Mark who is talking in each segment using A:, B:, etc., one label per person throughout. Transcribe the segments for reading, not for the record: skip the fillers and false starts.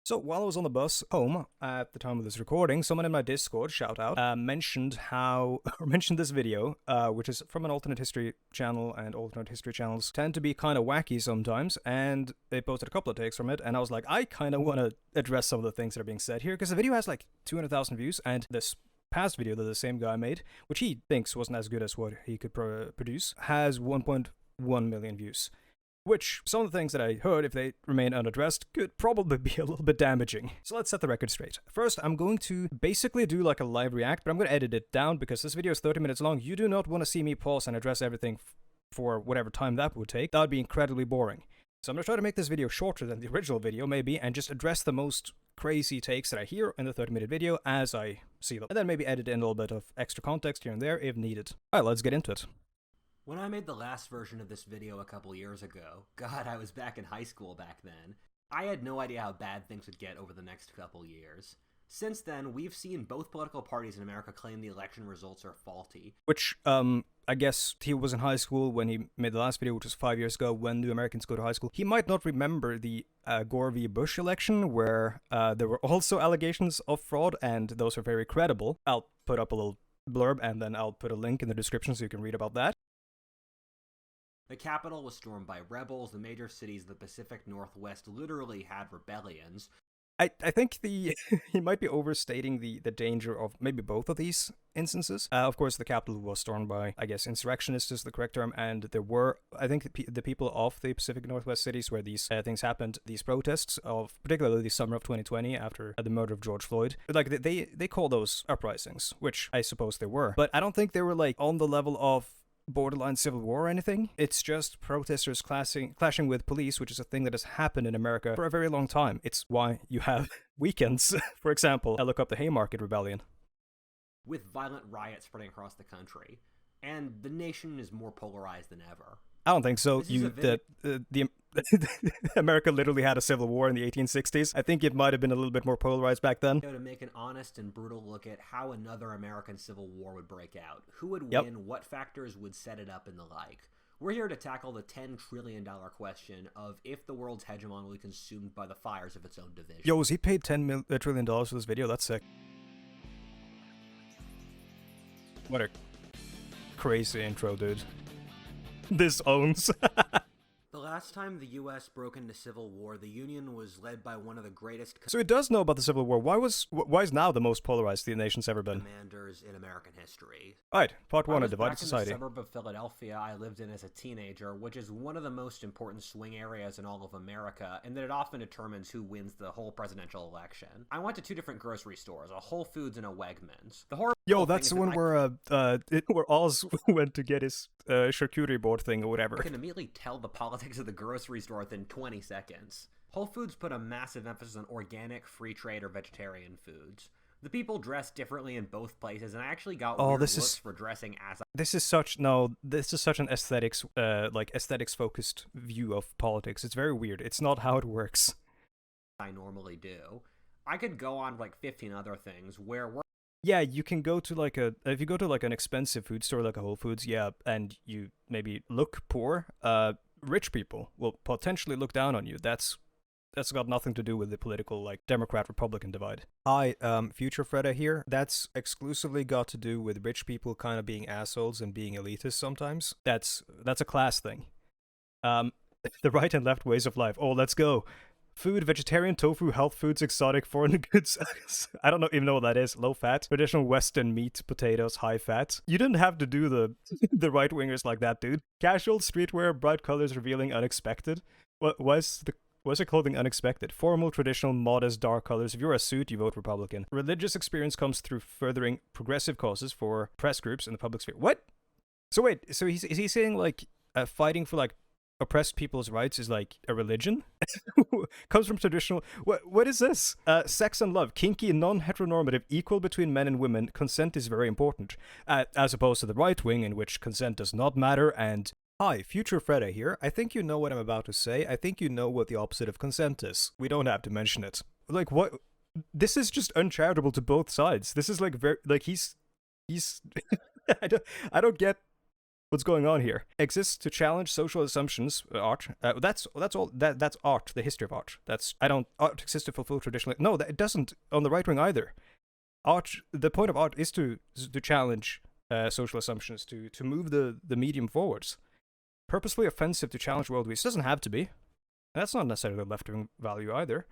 A: So while I was on the bus home at the time of this recording, someone in my Discord, shout out, mentioned how or mentioned this video, which is from an alternate history channel, and alternate history channels tend to be kind of wacky sometimes. And they posted a couple of takes from it, and I was like, I kind of want to address some of the things that are being said here because the video has like 200,000 views, and this past video that the same guy made, which he thinks wasn't as good as what he could produce, has 1.1 million views. Which, some of the things that I heard, if they remain unaddressed, could probably be a little bit damaging. So let's set the record straight. First, I'm going to basically do like a live react, but I'm going to edit it down because this video is 30 minutes long. You do not want to see me pause and address everything for whatever time that would take. That would be incredibly boring. So I'm going to try to make this video shorter than the original video, maybe, and just address the most crazy takes that I hear in the 30-minute video as I see them. And then maybe edit in a little bit of extra context here and there if needed. Alright, let's get into it.
B: When I made the last version of this video a couple years ago, God, I was back in high school back then, I had no idea how bad things would get over the next couple years. Since then, we've seen both political parties in America claim the election results are faulty.
A: Which, I guess he was in high school when he made the last video, which was 5 years ago. When do Americans go to high school? He might not remember the Gore v. Bush election, where there were also allegations of fraud, and those are very credible. I'll put up a little blurb, and then I'll put a link in the description so you can read about that.
B: The Capitol was stormed by rebels. The major cities of the Pacific Northwest literally had rebellions.
A: I think he might be overstating the danger of maybe both of these instances. Of course, the Capitol was stormed by, I guess, insurrectionists is the correct term, and there were, I think, the people of the Pacific Northwest cities where these things happened, these protests of, particularly the summer of 2020 after the murder of George Floyd, like, they call those uprisings, which I suppose they were. But I don't think they were, like, on the level of borderline civil war or anything. It's just protesters clashing with police, which is a thing that has happened in America for a very long time. It's why you have weekends. For example, I look up the Haymarket Rebellion.
B: With violent riots spreading across the country. And the nation is more polarized than ever.
A: I don't think so. America literally had a civil war in the 1860s. I think it might have been a little bit more polarized back then.
B: To make an honest and brutal look at how another American civil war would break out. Who would win, what factors would set it up, and the like. We're here to tackle the $10 trillion question of if the world's hegemon will be consumed by the fires of its own division.
A: Yo, was he paid $10 trillion for this video? That's sick. What a crazy intro, dude. This owns.
B: The last time the U.S. broke into civil war, the Union was led by one of the greatest
A: So it does know about the Civil War. Why is now the most polarized the nation's ever been?
B: Commanders in American history.
A: Alright, part one, a divided
B: back
A: society.
B: In the suburb of Philadelphia I lived in as a teenager, which is one of the most important swing areas in all of America, and that it often determines who wins the whole presidential election. I went to two different grocery stores, a Whole Foods and a Wegmans. The horrible
A: Yo, that's the one where Oz went to get his charcuterie board thing or whatever.
B: I can immediately tell the politics of the grocery store within 20 seconds. Whole Foods put a massive emphasis on organic, free trade, or vegetarian foods. The people dress differently in both places, and I actually got weird looks for dressing as
A: this is such an aesthetics focused view of politics. It's very weird. It's not how it works.
B: I normally do. I could go on like 15 other things where we're
A: yeah, you can go to like if you go to like an expensive food store like a Whole Foods, yeah, and you maybe look poor, rich people will potentially look down on you. That's got nothing to do with the political, like, Democrat-Republican divide. Hi, Future Freda here. That's exclusively got to do with rich people kind of being assholes and being elitist sometimes. That's a class thing. The right and left ways of life. Oh, let's go. Food, vegetarian, tofu, health foods, exotic, foreign goods. I don't even know what that is. Low fat, traditional Western meat, potatoes, high fat. You didn't have to do the right wingers like that, dude. Casual, streetwear, bright colors, revealing, unexpected. Why is the clothing unexpected? Formal, traditional, modest, dark colors. If you're a suit, you vote Republican. Religious experience comes through furthering progressive causes for press groups in the public sphere. What? So wait, so is he saying like fighting for like oppressed people's rights is like a religion? Comes from traditional. What is this? Sex and love, kinky, non-heteronormative, equal between men and women. Consent is very important, as opposed to the right wing, in which consent does not matter. And hi, Future Freda here. I think you know what I'm about to say. I think you know what the opposite of consent is. We don't have to mention it. Like, what? This is just uncharitable to both sides. This is like very like he's. I don't get What's going on here? Exists to challenge social assumptions. Art. That's all. That's art. The history of art. That's I don't. Art exists to fulfill traditional. No, it doesn't on the right wing either. Art. The point of art is to challenge social assumptions, to move the medium forwards. Purposefully offensive to challenge worldviews. Doesn't have to be. That's not necessarily a left wing value either.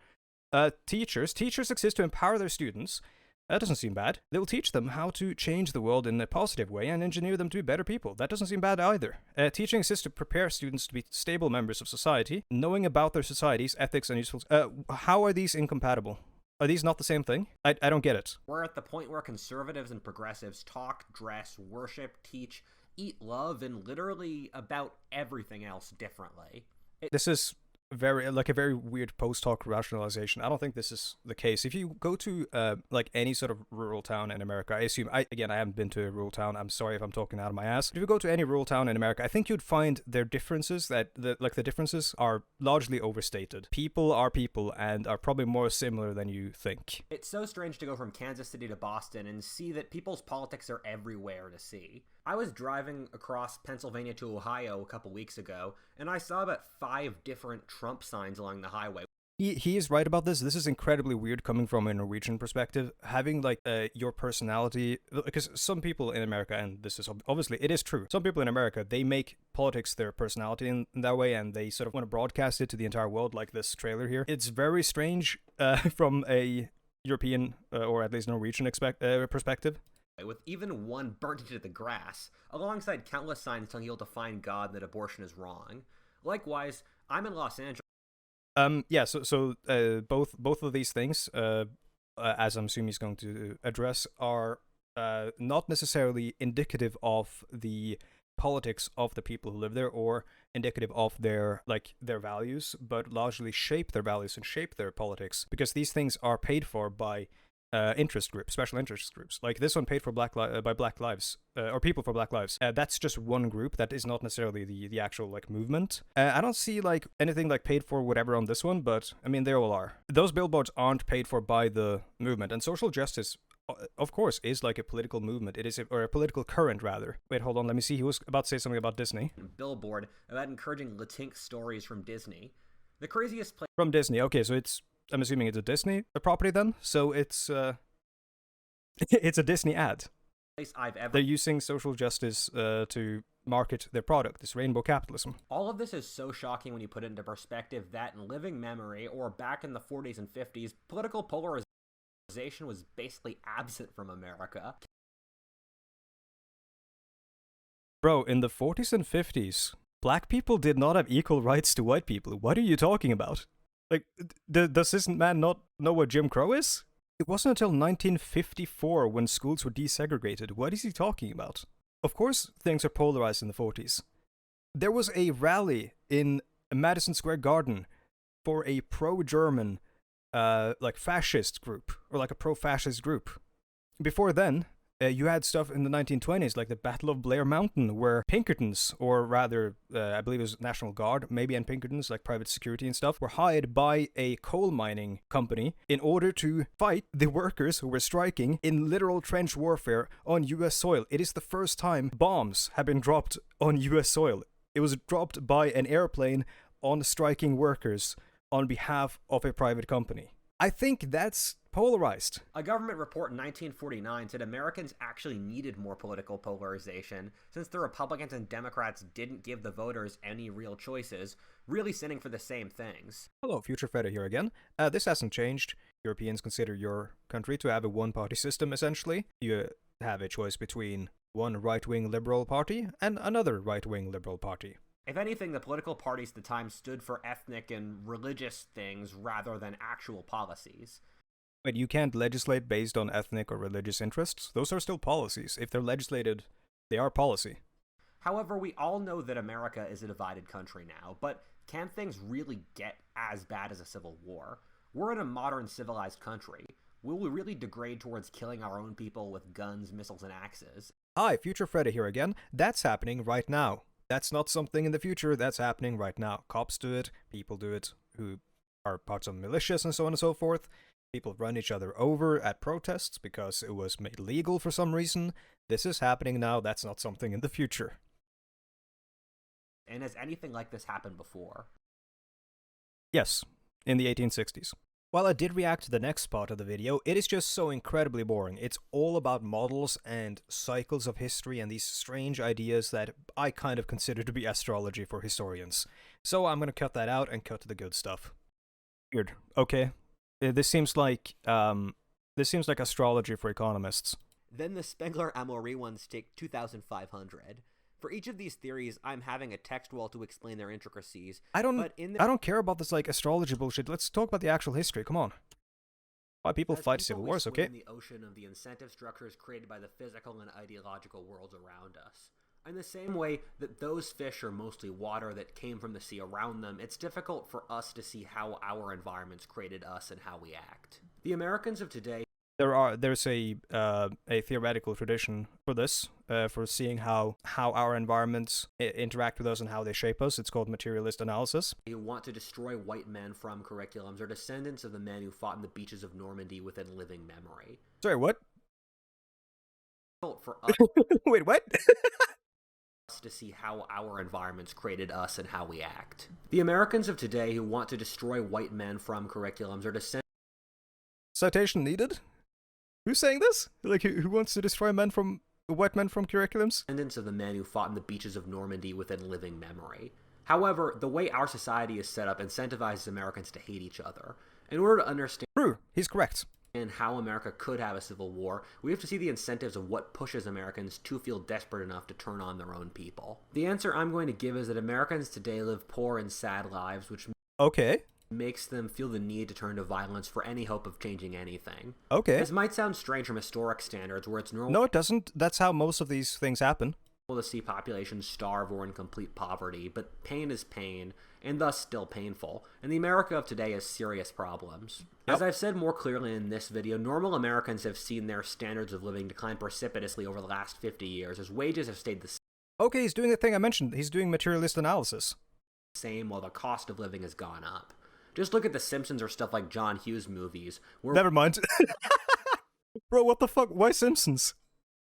A: Teachers exist to empower their students. That doesn't seem bad. They will teach them how to change the world in a positive way and engineer them to be better people. That doesn't seem bad either. Teaching exists to prepare students to be stable members of society, knowing about their societies, ethics, and useful. How are these incompatible? Are these not the same thing? I don't get it.
B: We're at the point where conservatives and progressives talk, dress, worship, teach, eat, love, and literally about everything else differently.
A: This is a very weird post hoc rationalization. I don't think this is the case. If you go to like any sort of rural town in America, I haven't been to a rural town. I'm sorry if I'm talking out of my ass. But if you go to any rural town in America, I think you'd find their differences the differences are largely overstated. People are people and are probably more similar than you think.
B: It's so strange to go from Kansas City to Boston and see that people's politics are everywhere to see. I was driving across Pennsylvania to Ohio a couple weeks ago, and I saw about 5 different Trump signs along the highway.
A: He is right about this. This is incredibly weird coming from a Norwegian perspective. Having like your personality, because some people in America, and this is obviously it is true. Some people in America, they make politics their personality in that way, and they sort of want to broadcast it to the entire world, like this trailer here. It's very strange from a European or at least Norwegian perspective.
B: With even one burnt into the grass, alongside countless signs telling people to find God and that abortion is wrong. Likewise, I'm in Los Angeles.
A: Both of these things, as I'm assuming he's going to address, are not necessarily indicative of the politics of the people who live there or indicative of their values, but largely shape their values and shape their politics, because these things are paid for by interest groups, special interest groups, like this one paid for by Black Lives, or People for Black Lives. That's just one group. That is not necessarily the actual movement. I don't see anything paid for whatever on this one, but I mean they all are. Those billboards aren't paid for by the movement, and social justice, of course, is like a political movement. It is or a political current rather. Wait, hold on, let me see. He was about to say something about Disney.
B: Billboard about encouraging Latinx stories from Disney. The craziest place
A: from Disney. Okay, so I'm assuming it's a Disney property then. So it's it's a Disney ad. They're using social justice to market their product, this rainbow capitalism.
B: All of this is so shocking when you put it into perspective that in living memory, or back in the 40s and 50s, political polarization was basically absent from America.
A: Bro, in the 40s and 50s, black people did not have equal rights to white people. What are you talking about? Does this man not know what Jim Crow is? It wasn't until 1954 when schools were desegregated. What is he talking about? Of course, things are polarized in the 40s. There was a rally in Madison Square Garden for a pro-German, fascist group, or a pro-fascist group. Before then, you had stuff in the 1920s, like the Battle of Blair Mountain, where Pinkertons, or rather, I believe it was National Guard, maybe, and Pinkertons, like private security and stuff, were hired by a coal mining company in order to fight the workers who were striking in literal trench warfare on US soil. It is the first time bombs have been dropped on US soil. It was dropped by an airplane on striking workers on behalf of a private company. I think that's polarized.
B: A government report in 1949 said Americans actually needed more political polarization since the Republicans and Democrats didn't give the voters any real choices, really standing for the same things.
A: Hello, Future Feta here again. This hasn't changed. Europeans consider your country to have a one-party system, essentially. You have a choice between one right-wing liberal party and another right-wing liberal party.
B: If anything, the political parties at the time stood for ethnic and religious things rather than actual policies.
A: But you can't legislate based on ethnic or religious interests. Those are still policies. If they're legislated, they are policy.
B: However, we all know that America is a divided country now, but can things really get as bad as a civil war? We're in a modern civilized country. Will we really degrade towards killing our own people with guns, missiles, and axes?
A: Hi, Future Freddy here again. That's happening right now. That's not something in the future, that's happening right now. Cops do it, people do it who are parts of militias and so on and so forth. People run each other over at protests because it was made legal for some reason. This is happening now, that's not something in the future.
B: And has anything like this happened before?
A: Yes, in the 1860s. While I did react to the next part of the video, it is just so incredibly boring. It's all about models and cycles of history and these strange ideas that I kind of consider to be astrology for historians. So I'm gonna cut that out and cut to the good stuff. Weird. Okay. This seems like astrology for economists.
B: Then the Spengler-Amory ones take 2,500. For each of these theories, I'm having a text wall to explain their intricacies.
A: I don't care about this like astrology bullshit. Let's talk about the actual history. Come on. Why people fight civil wars, okay?
B: In the ocean of the incentive structures created by the physical and ideological worlds around us. In the same way that those fish are mostly water that came from the sea around them, it's difficult for us to see how our environments created us and how we act. The Americans of today...
A: There's a theoretical tradition for this, for seeing how our environments interact with us and how they shape us. It's called materialist analysis.
B: Who want to destroy white men from curriculums are descendants of the men who fought in the beaches of Normandy within living memory.
A: Sorry, what?
B: For us,
A: wait, what?
B: to see how our environments created us and how we act. The Americans of today who want to destroy white men from curriculums are descendants...
A: Citation needed? Who's saying this? Like, who wants to destroy white men from curriculums?
B: Descendants of the men who fought in the beaches of Normandy within living memory. However, the way our society is set up incentivizes Americans to hate each other. In order to understand...
A: True, he's correct.
B: And how America could have a civil war, we have to see the incentives of what pushes Americans to feel desperate enough to turn on their own people. The answer I'm going to give is that Americans today live poor and sad lives, which makes them feel the need to turn to violence for any hope of changing anything.
A: Okay.
B: This might sound strange from historic standards, where it's normal...
A: No, it doesn't. That's how most of these things happen.
B: ...to see populations starve or in complete poverty, but pain is pain, and thus still painful, and the America of today has serious problems. Yep. As I've said more clearly in this video, normal Americans have seen their standards of living decline precipitously over the last 50 years, as wages have stayed the same.
A: Okay, he's doing the thing I mentioned. He's doing materialist analysis.
B: While the cost of living has gone up. Just look at The Simpsons or stuff like John Hughes movies.
A: Never mind. Bro, what the fuck? Why Simpsons?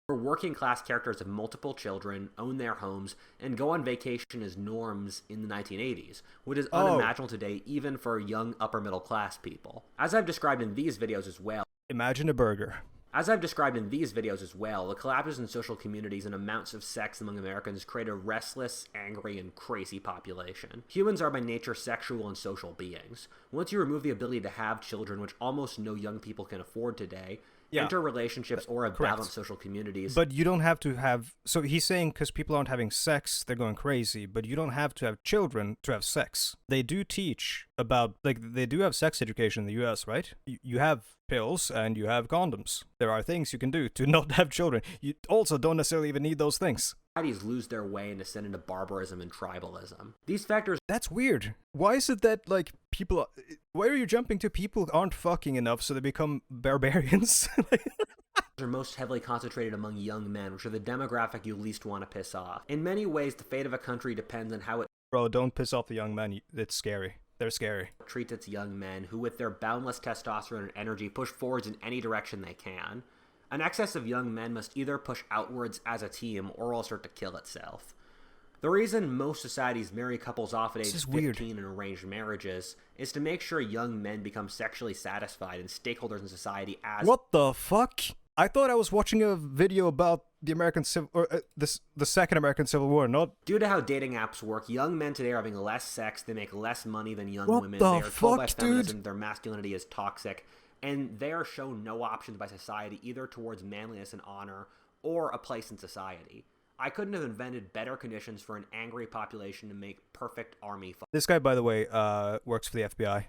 B: Where working class characters have multiple children, own their homes, and go on vacation as norms in the 1980s, which is unimaginable today even for young upper middle class people. As I've described in these videos as well...
A: Imagine a burger.
B: As I've described in these videos as well, the collapses in social communities and amounts of sex among Americans create a restless, angry, and crazy population. Humans are by nature sexual and social beings. Once you remove the ability to have children, which almost no young people can afford today, enter relationships or have balanced social communities.
A: But you don't have to have... So he's saying because people aren't having sex, they're going crazy, but you don't have to have children to have sex. They do teach about... Like, they do have sex education in the US, right? You have pills and you have condoms. There are things you can do to not have children. You also don't necessarily even need those things.
B: Societies lose their way and descend into barbarism and tribalism. These factors...
A: That's weird. Why is it that, like, people... Why are you jumping to people aren't fucking enough so they become barbarians?
B: are most heavily concentrated among young men, which are the demographic you least want to piss off. In many ways, the fate of a country depends on how it...
A: Bro, don't piss off the young men. It's scary. They're scary.
B: ...treats its young men, who with their boundless testosterone and energy push forwards in any direction they can. An excess of young men must either push outwards as a team or else start to kill itself. The reason most societies marry couples off at age 15 in arranged marriages is to make sure young men become sexually satisfied and stakeholders in society as...
A: What the fuck? I thought I was watching a video about the the Second American Civil War, not...
B: Due to how dating apps work, young men today are having less sex, they make less money than young women.
A: They
B: are told by feminism their masculinity is toxic, and they are shown no options by society either towards manliness and honor or a place in society. I couldn't have invented better conditions for an angry population to make perfect army fodder.
A: This guy, by the way, works for the FBI.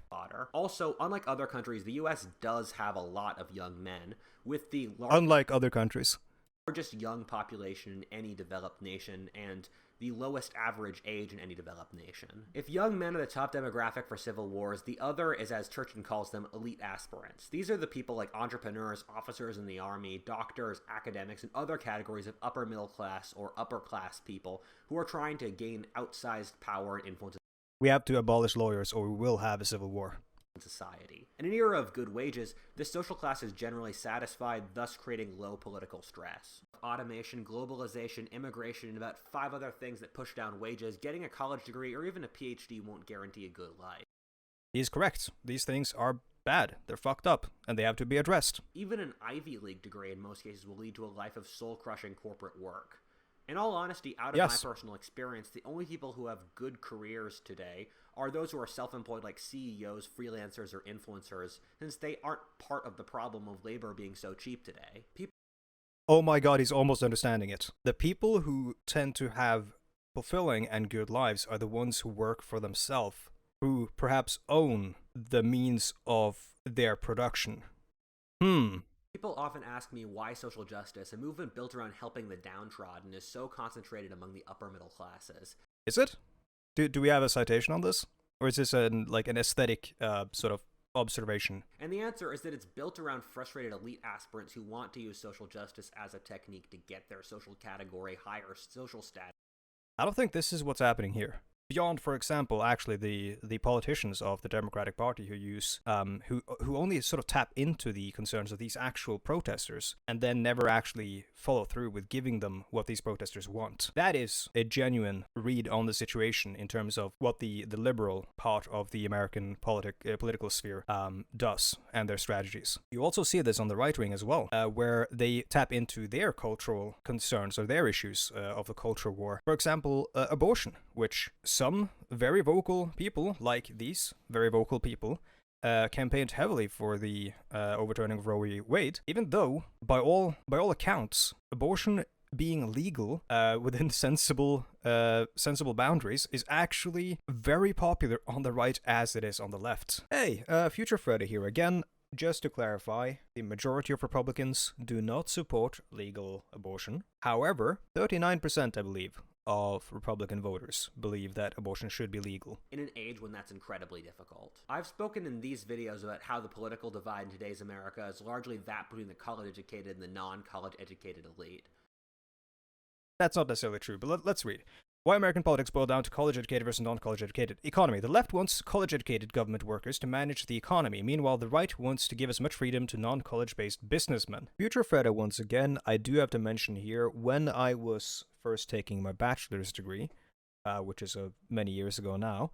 B: Also, unlike other countries, the US does have a lot of young men, with the
A: unlike other countries.
B: Largest young population in any developed nation, and the lowest average age in any developed nation. If young men are the top demographic for civil wars, the other is, as Turchin calls them, elite aspirants. These are the people like entrepreneurs, officers in the army, doctors, academics, and other categories of upper middle class or upper class people who are trying to gain outsized power and influence.
A: We have to abolish lawyers or we will have a civil war.
B: society. In an era of good wages, this social class is generally satisfied, thus creating low political stress. Automation, globalization, immigration, and about 5 other things that push down wages, getting a college degree or even a PhD won't guarantee a good life.
A: He's correct. These things are bad. They're fucked up, and they have to be addressed.
B: Even an Ivy League degree in most cases will lead to a life of soul-crushing corporate work. In all honesty, out of my personal experience, the only people who have good careers today are those who are self-employed like CEOs, freelancers, or influencers, since they aren't part of the problem of labor being so cheap today.
A: Oh my god, he's almost understanding it. The people who tend to have fulfilling and good lives are the ones who work for themselves, who perhaps own the means of their production.
B: People often ask me why social justice, a movement built around helping the downtrodden, is so concentrated among the upper middle classes.
A: Is it? Do we have a citation on this? Or is this an aesthetic sort of observation?
B: And the answer is that it's built around frustrated elite aspirants who want to use social justice as a technique to get their social category higher social status.
A: I don't think this is what's happening here. Beyond, for example, actually the politicians of the Democratic Party who use who only sort of tap into the concerns of these actual protesters and then never actually follow through with giving them what these protesters want. That is a genuine read on the situation in terms of what the liberal part of the American political sphere does and their strategies. You also see this on the right wing as well, where they tap into their cultural concerns or their issues of the culture war. For example, abortion, which some very vocal people, like these very vocal people, campaigned heavily for the overturning of Roe v. Wade, even though, by all accounts, abortion being legal within sensible boundaries is actually very popular on the right as it is on the left. Hey, Future Freddy here again. Just to clarify, the majority of Republicans do not support legal abortion. However, 39%, I believe, of Republican voters believe that abortion should be legal.
B: In an age when that's incredibly difficult. I've spoken in these videos about how the political divide in today's America is largely that between the college-educated and the non-college educated elite.
A: That's not necessarily true, but let's read. Why American politics boil down to college-educated versus non-college-educated. Economy. The left wants college-educated government workers to manage the economy. Meanwhile, the right wants to give as much freedom to non-college-based businessmen. Future Fredda, once again, I do have to mention here, when I was first taking my bachelor's degree, which is many years ago now,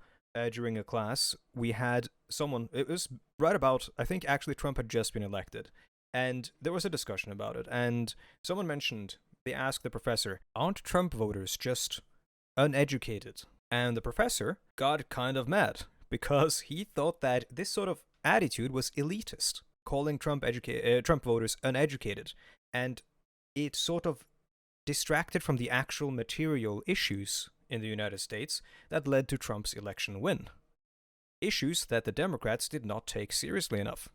A: during a class, we had someone, it was right about, I think actually Trump had just been elected, and there was a discussion about it, and someone mentioned, they asked the professor, aren't Trump voters just uneducated? And the professor got kind of mad because he thought that this sort of attitude was elitist, calling Trump voters uneducated, and it sort of distracted from the actual material issues in the United States that led to Trump's election win. Issues that the Democrats did not take seriously enough.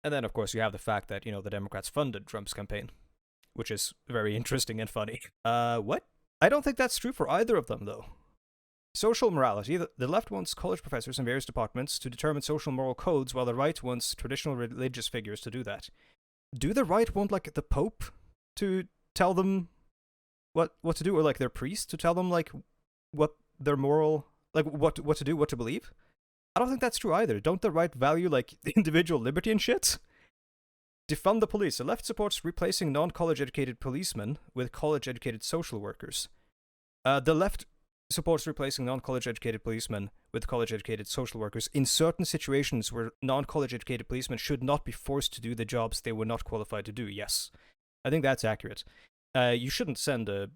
A: And then, of course, you have the fact that, the Democrats funded Trump's campaign, which is very interesting and funny. What? I don't think that's true for either of them, though. Social morality. The left wants college professors in various departments to determine social moral codes, while the right wants traditional religious figures to do that. Do the right want, like, the Pope to tell them what to do, or, like, their priest to tell them, like, what their moral, like, what to do, what to believe? I don't think that's true either. Don't the right value, like, individual liberty and shit? Defund the police. The left supports replacing non-college educated policemen with college-educated social workers. The left supports replacing non-college educated policemen with college-educated social workers in certain situations where non-college educated policemen should not be forced to do the jobs they were not qualified to do. Yes, I think that's accurate. You shouldn't send a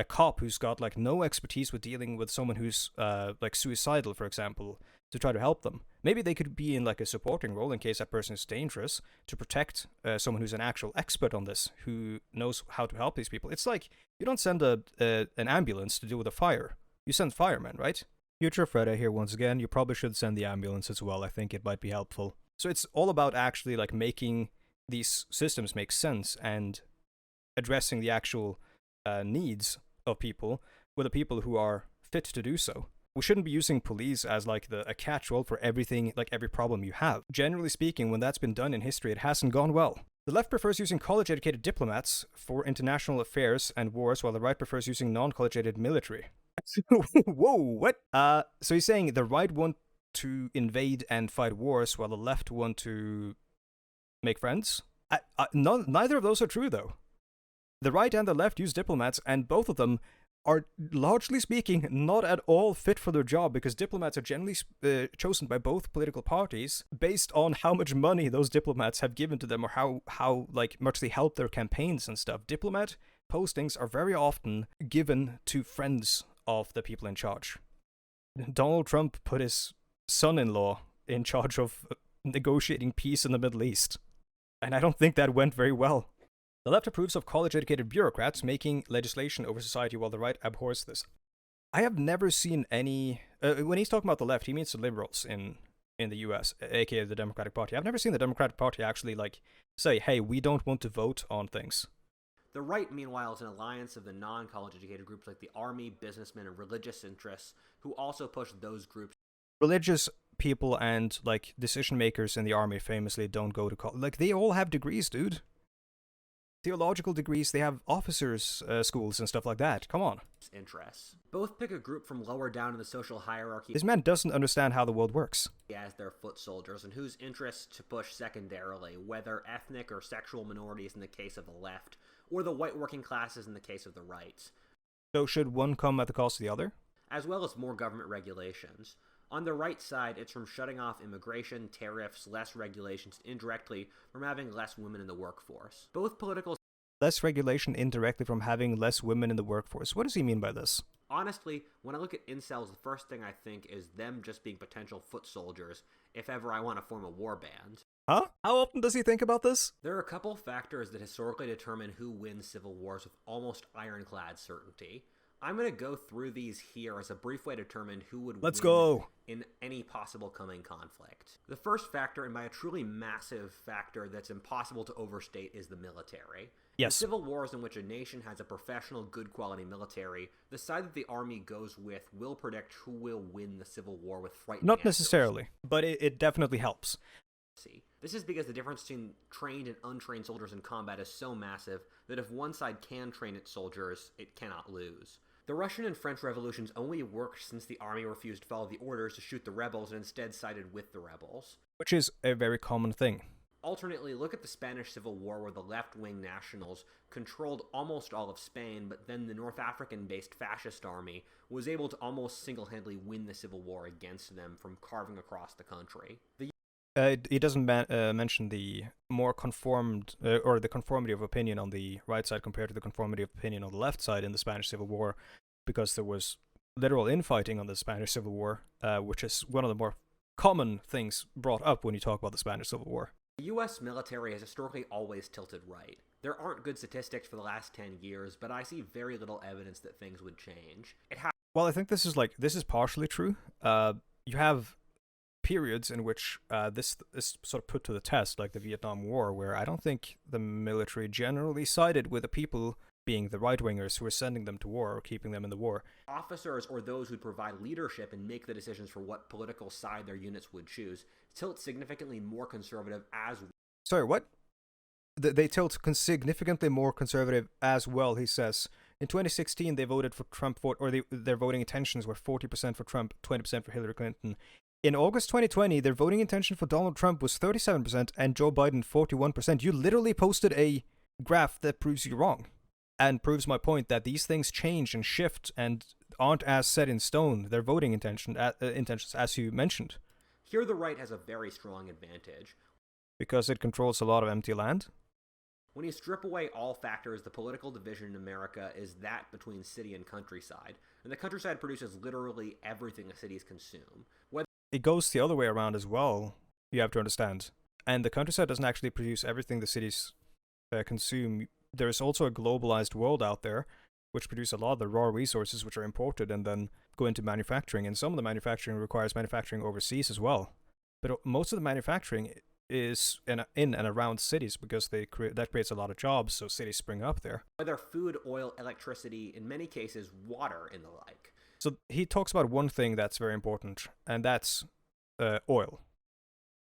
A: cop who's got, like, no expertise with dealing with someone who's like suicidal, for example, to try to help them. Maybe they could be in, like, a supporting role in case that person is dangerous, to protect someone who's an actual expert on this, who knows how to help these people. It's like, you don't send an ambulance to deal with a fire. You send firemen, right? Future Fredda here once again. You probably should send the ambulance as well. I think it might be helpful. So it's all about actually, like, making these systems make sense and addressing the actual needs of people with the people who are fit to do so. We shouldn't be using police as, like, a catch-all for everything, like every problem you have. Generally speaking, when that's been done in history, it hasn't gone well. The left prefers using college-educated diplomats for international affairs and wars, while the right prefers using non-college-educated military. Whoa, what? So he's saying the right to invade and fight wars, while the left want to make friends. Neither of those are true, though. The right and the left use diplomats, and both of them are, largely speaking, not at all fit for their job, because diplomats are generally chosen by both political parties based on how much money those diplomats have given to them, or how like much they help their campaigns and stuff. Diplomat postings are very often given to friends of the people in charge. Donald Trump put his son-in-law in charge of negotiating peace in the Middle East, and I don't think that went very well. The left approves of college-educated bureaucrats making legislation over society, while the right abhors this. I have never seen any... when he's talking about the left, he means the liberals in the US, aka the Democratic Party. I've never seen the Democratic Party actually, like, say, hey, we don't want to vote on things.
B: The right, meanwhile, is an alliance of the non-college educated groups like the army, businessmen, and religious interests, who also push those groups.
A: Religious people and, like, decision makers in the army famously don't go to college. Like, they all have degrees, dude. Theological degrees, they have officers' schools and stuff like that. Come on.
B: Interests. Both pick a group from lower down in the social hierarchy.
A: This man doesn't understand how the world works.
B: As their foot soldiers, and whose interests to push secondarily, whether ethnic or sexual minorities in the case of the left, or the white working classes in the case of the right.
A: So should one come at the cost of the other?
B: As well as more government regulations. On the right side, it's from shutting off immigration, tariffs, less regulations, indirectly from having less women in the workforce. Both political...
A: Less regulation indirectly from having less women in the workforce. What does he mean by this?
B: Honestly, when I look at incels, the first thing I think is them just being potential foot soldiers if ever I want to form a war band.
A: Huh? How often does he think about this?
B: There are a couple factors that historically determine who wins civil wars with almost ironclad certainty. I'm going to go through these here as a brief way to determine who would win in any possible coming conflict. The first factor, and by a truly massive factor that's impossible to overstate, is the military.
A: Yes.
B: In civil wars in which a nation has a professional, good quality military, the side that the army goes with will predict who will win the civil war with frightening
A: Not necessarily, but it definitely helps.
B: This is because the difference between trained and untrained soldiers in combat is so massive that if one side can train its soldiers, it cannot lose. The Russian and French revolutions only worked since the army refused to follow the orders to shoot the rebels and instead sided with the rebels.
A: Which is a very common thing.
B: Alternately, look at the Spanish Civil War, where the left-wing nationals controlled almost all of Spain, but then the North African-based fascist army was able to almost single-handedly win the civil war against them from carving across the country.
A: It doesn't mention the more conformed, or the conformity of opinion on the right side compared to the conformity of opinion on the left side in the Spanish Civil War, because there was literal infighting on the Spanish Civil War, which is one of the more common things brought up when you talk about the Spanish Civil War.
B: The U.S. military has historically always tilted right. There aren't good statistics for the last 10 years, but I see very little evidence that things would change.
A: Well, I think this is partially true. You have periods in which this is sort of put to the test, like the Vietnam War, where I don't think the military generally sided with the people, being the right-wingers who were sending them to war or keeping them in the war.
B: Officers, or those who provide leadership and make the decisions for what political side their units would choose, tilt significantly more conservative as...
A: Sorry, what? They tilt significantly more conservative as well, he says. In 2016, they voted for Trump, their voting intentions were 40% for Trump, 20% for Hillary Clinton. In August 2020, their voting intention for Donald Trump was 37% and Joe Biden 41%. You literally posted a graph that proves you wrong, and proves my point that these things change and shift and aren't as set in stone, their voting intentions, as you mentioned.
B: Here the right has a very strong advantage.
A: Because it controls a lot of empty land?
B: When you strip away all factors, the political division in America is that between city and countryside, and the countryside produces literally everything the cities consume.
A: It goes the other way around as well, you have to understand. And the countryside doesn't actually produce everything the cities consume. There's also a globalized world out there, which produce a lot of the raw resources which are imported and then go into manufacturing. And some of the manufacturing requires manufacturing overseas as well. But most of the manufacturing is in and around cities, because that creates a lot of jobs, so cities spring up there.
B: Whether food, oil, electricity, in many cases water and the like.
A: So he talks about one thing that's very important, and that's oil.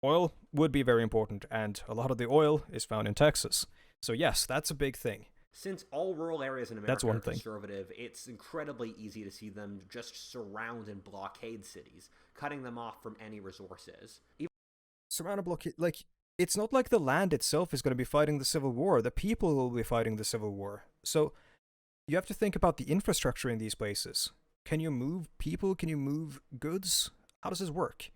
A: Oil would be very important, and a lot of the oil is found in Texas. So yes, that's a big thing.
B: Since all rural areas in
A: That's
B: America
A: one
B: are
A: thing.
B: conservative, it's incredibly easy to see them just surround and blockade cities, cutting them off from any resources.
A: Surround a blockade, like, it's not like the land itself is going to be fighting the civil war. The people will be fighting the civil war. So you have to think about the infrastructure in these places. Can you move people? Can you move goods? How does this work?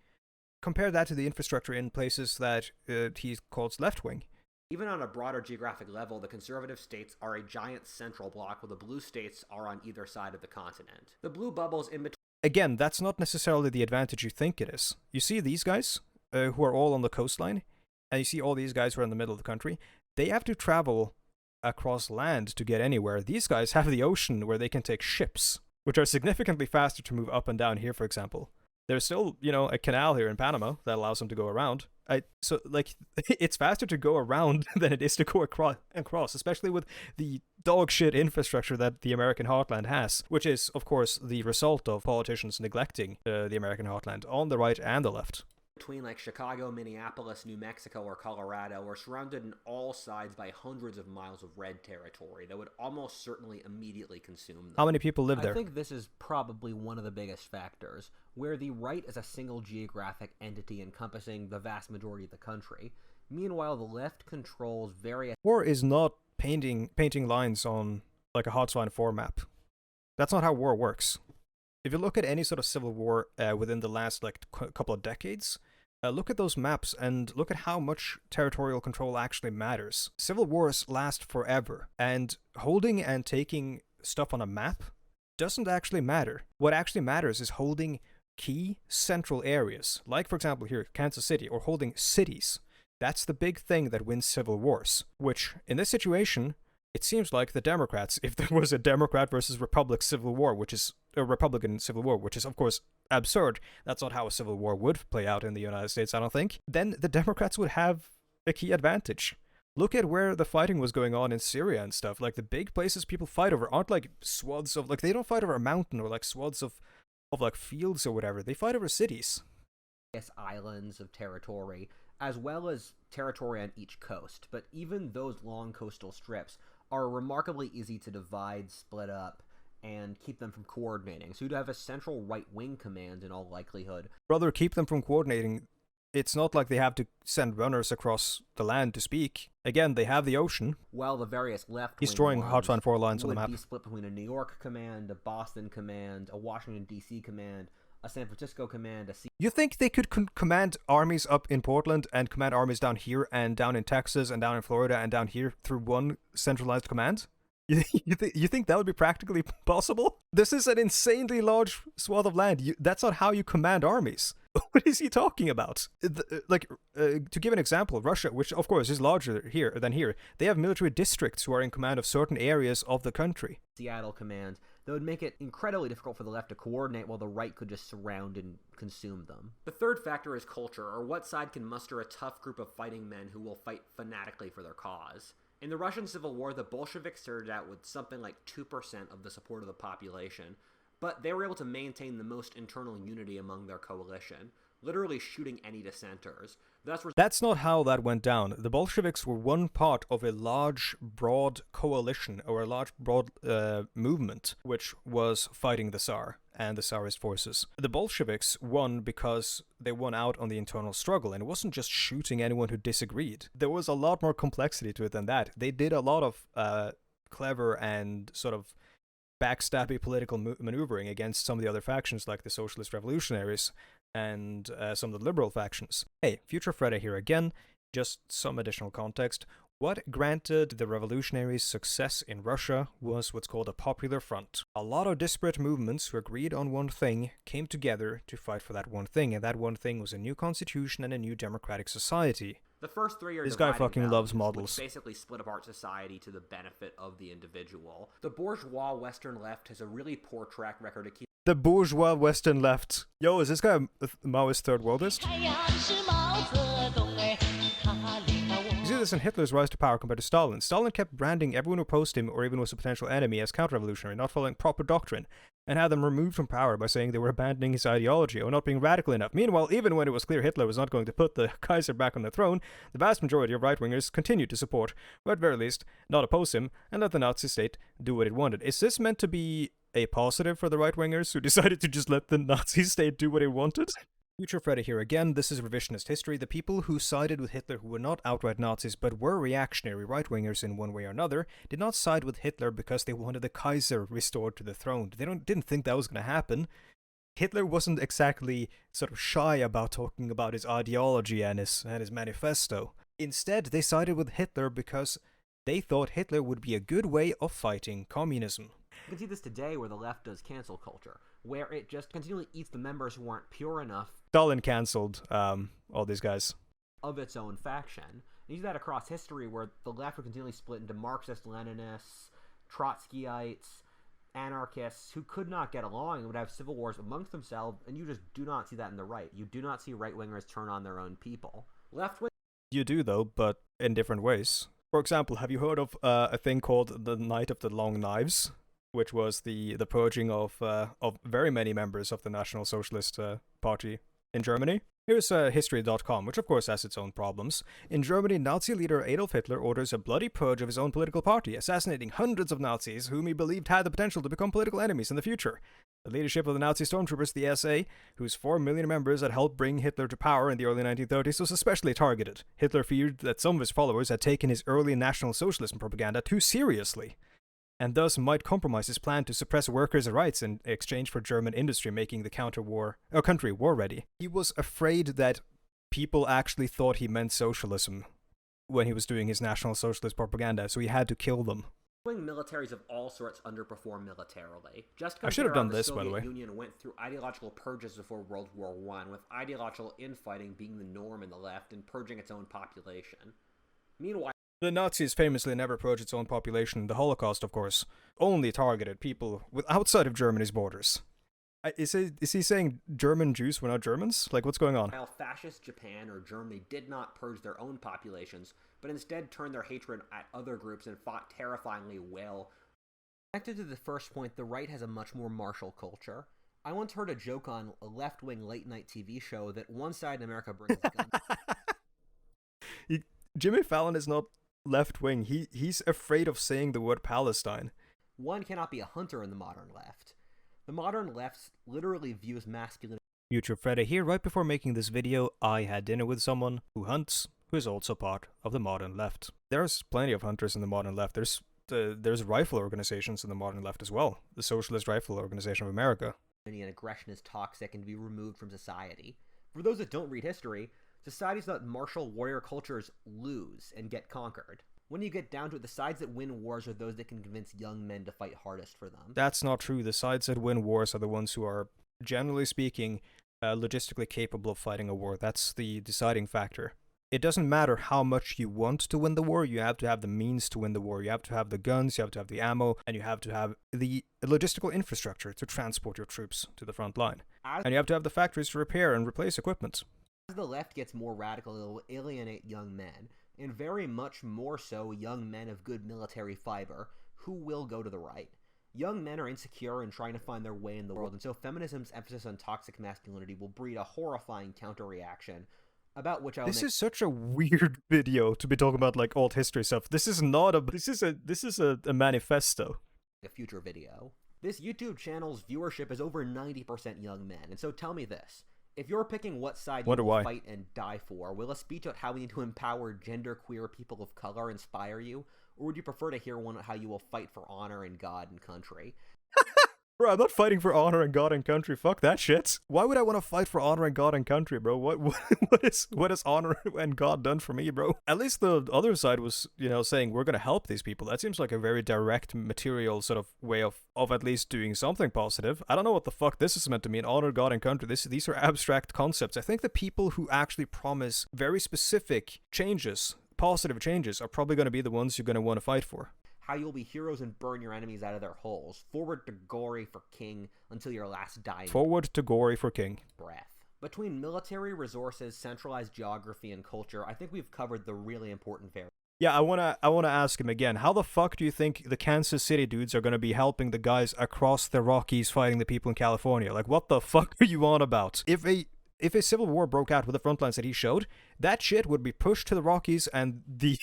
A: Compare that to the infrastructure in places that he calls left-wing.
B: Even on a broader geographic level, the conservative states are a giant central block, while the blue states are on either side of the continent. The blue bubbles in between.
A: Again, that's not necessarily the advantage you think it is. You see these guys, who are all on the coastline, and you see all these guys who are in the middle of the country, they have to travel across land to get anywhere. These guys have the ocean where they can take ships, which are significantly faster to move up and down here, for example. There's still, a canal here in Panama that allows them to go around. So, it's faster to go around than it is to go across, especially with the dog shit infrastructure that the American heartland has, which is, of course, the result of politicians neglecting the American heartland on the right and the left.
B: Between like Chicago, Minneapolis, New Mexico, or Colorado, are surrounded on all sides by hundreds of miles of red territory that would almost certainly immediately consume them.
A: How many people live there?
B: I think this is probably one of the biggest factors, where the right is a single geographic entity encompassing the vast majority of the country. Meanwhile, the left controls various...
A: War is not painting lines on like a Hot Swine 4 map. That's not how war works. If you look at any sort of civil war within the last couple of decades, look at those maps and look at how much territorial control actually matters. Civil wars last forever, and holding and taking stuff on a map doesn't actually matter. What actually matters is holding key central areas, like for example here, Kansas City, or holding cities. That's the big thing that wins civil wars, which in this situation, it seems like the Democrats, if there was a Democrat versus Republican civil war, which is of course absurd, that's not how a civil war would play out in the United States, I don't think, then the Democrats would have a key advantage. Look at where the fighting was going on in Syria and stuff. Like, the big places people fight over aren't like swaths of, they don't fight over a mountain or like swaths of like fields or whatever. They fight over cities.
B: Islands of territory, as well as territory on each coast. But even those long coastal strips are remarkably easy to divide, split up, and keep them from coordinating. So you'd have a central right-wing command in all likelihood.
A: Brother, keep them from coordinating. It's not like they have to send runners across the land to speak. Again, they have the ocean.
B: While the various left-wing
A: He's drawing Hot Swine 4 lines on the map.
B: Would be split between a New York command, a Boston command, a Washington, D.C. command, a San Francisco command,
A: You think they could command armies up in Portland and command armies down here and down in Texas and down in Florida and down here through one centralized command? You think that would be practically possible? This is an insanely large swath of land. That's not how you command armies. What is he talking about? To give an example, Russia, which of course is larger here than here, they have military districts who are in command of certain areas of the country.
B: Seattle command that would make it incredibly difficult for the left to coordinate, while the right could just surround and consume them. The third factor is culture, or what side can muster a tough group of fighting men who will fight fanatically for their cause. In the Russian Civil War, the Bolsheviks started out with something like 2% of the support of the population, but they were able to maintain the most internal unity among their coalition, literally shooting any dissenters.
A: That's not how that went down. The Bolsheviks were one part of a large, broad coalition, or a large, broad movement, which was fighting the Tsar and the Tsarist forces. The Bolsheviks won because they won out on the internal struggle, and it wasn't just shooting anyone who disagreed. There was a lot more complexity to it than that. They did a lot of clever and sort of backstabby political maneuvering against some of the other factions, like the Socialist Revolutionaries and some of the liberal factions. Hey, Future Freddy here again. Just some additional context. What granted the revolutionaries success in Russia was what's called a popular front. A lot of disparate movements who agreed on one thing came together to fight for that one thing, and that one thing was a new constitution and a new democratic society.
B: The first three are
A: this guy fucking loves models.
B: Which basically split apart society to the benefit of the individual. The bourgeois Western left has a really poor track record of keeping
A: the bourgeois Western left. Yo, is this guy a Maoist third worldist? He's this in Hitler's rise to power compared to Stalin. Stalin kept branding everyone who opposed him or even was a potential enemy as counter-revolutionary, not following proper doctrine, and had them removed from power by saying they were abandoning his ideology or not being radical enough. Meanwhile, even when it was clear Hitler was not going to put the Kaiser back on the throne, the vast majority of right-wingers continued to support, or at very least, not oppose him, and let the Nazi state do what it wanted. Is this meant to be a positive for the right-wingers who decided to just let the Nazi state do what it wanted? Future Freddy here again. This is revisionist history. The people who sided with Hitler, who were not outright Nazis but were reactionary right-wingers in one way or another, did not side with Hitler because they wanted the Kaiser restored to the throne. They didn't think that was going to happen. Hitler wasn't exactly sort of shy about talking about his ideology and his manifesto. Instead, they sided with Hitler because they thought Hitler would be a good way of fighting communism.
B: You can see this today where the left does cancel culture, where it just continually eats the members who aren't pure enough.
A: Stalin cancelled all these guys.
B: Of its own faction. And you see that across history where the left would continually split into Marxist-Leninists, Trotskyites, anarchists who could not get along and would have civil wars amongst themselves, and you just do not see that in the right. You do not see right-wingers turn on their own people. Left-wing...
A: You do, though, but in different ways. For example, have you heard of a thing called the Night of the Long Knives? Which was the purging of very many members of the National Socialist Party in Germany. Here's History.com, which of course has its own problems. In Germany, Nazi leader Adolf Hitler orders a bloody purge of his own political party, assassinating hundreds of Nazis whom he believed had the potential to become political enemies in the future. The leadership of the Nazi stormtroopers, the SA, whose 4 million members had helped bring Hitler to power in the early 1930s, was especially targeted. Hitler feared that some of his followers had taken his early National Socialism propaganda too seriously, and thus might compromise his plan to suppress workers' rights in exchange for German industry making the country war-ready. He was afraid that people actually thought he meant socialism when he was doing his National Socialist propaganda, so he had to kill them.
B: Militaries of all sorts underperform militarily.
A: I should have done this, by the way.
B: The Soviet Union went through ideological purges before World War I, with ideological infighting being the norm in the left and purging its own population. Meanwhile,
A: the Nazis famously never purged its own population. The Holocaust, of course, only targeted people outside of Germany's borders. Is he saying German Jews were not Germans? Like, what's going on?
B: While fascist Japan or Germany did not purge their own populations, but instead turned their hatred at other groups and fought terrifyingly well. Connected to the first point, the right has a much more martial culture. I once heard a joke on a left-wing late-night TV show that one side in America brings guns.
A: Jimmy Fallon is not left-wing. He's afraid of saying the word Palestine.
B: One cannot be a hunter in the modern left. The modern left literally views masculinity.
A: Future Freddy here. Right before making this video, I had dinner with someone who hunts, who is also part of the modern left. There's plenty of hunters in the modern left. There's rifle organizations in the modern left as well. The Socialist Rifle Organization of America.
B: And aggression is toxic and to be removed from society. For those that don't read history, societies that martial warrior cultures lose and get conquered. When you get down to it, the sides that win wars are those that can convince young men to fight hardest for them.
A: That's not true. The sides that win wars are the ones who are, generally speaking, logistically capable of fighting a war. That's the deciding factor. It doesn't matter how much you want to win the war, you have to have the means to win the war. You have to have the guns, you have to have the ammo, and you have to have the logistical infrastructure to transport your troops to the front line. And you have to have the factories to repair and replace equipment.
B: As the left gets more radical, it will alienate young men, and very much more so young men of good military fiber, who will go to the right. Young men are insecure and trying to find their way in the world, and so feminism's emphasis on toxic masculinity will breed a horrifying counter-reaction, about which
A: This is such a weird video to be talking about like alt history stuff. This is not a this is a manifesto.
B: A future video. This YouTube channel's viewership is over 90% young men, and so tell me this. If you're picking what side you will fight and die for, will a speech on how we need to empower genderqueer people of color inspire you? Or would you prefer to hear one on how you will fight for honor and God and country?
A: Bro, I'm not fighting for honor and God and country. Fuck that shit. Why would I want to fight for honor and God and country, bro? What is honor and God done for me, bro? At least the other side was, saying we're going to help these people. That seems like a very direct material sort of way of at least doing something positive. I don't know what the fuck this is meant to mean. Honor, God, and country. These are abstract concepts. I think the people who actually promise very specific changes, positive changes, are probably going to be the ones you're going to want to fight for.
B: How you'll be heroes and burn your enemies out of their holes. Forward to glory for king until your last dying
A: Forward to glory for king.
B: breath. Between military resources, centralized geography, and culture, I think we've covered the really important variables.
A: Yeah, I wanna ask him again. How the fuck do you think the Kansas City dudes are gonna be helping the guys across the Rockies fighting the people in California? Like, what the fuck are you on about? If a civil war broke out with the front lines that he showed, that shit would be pushed to the Rockies, and the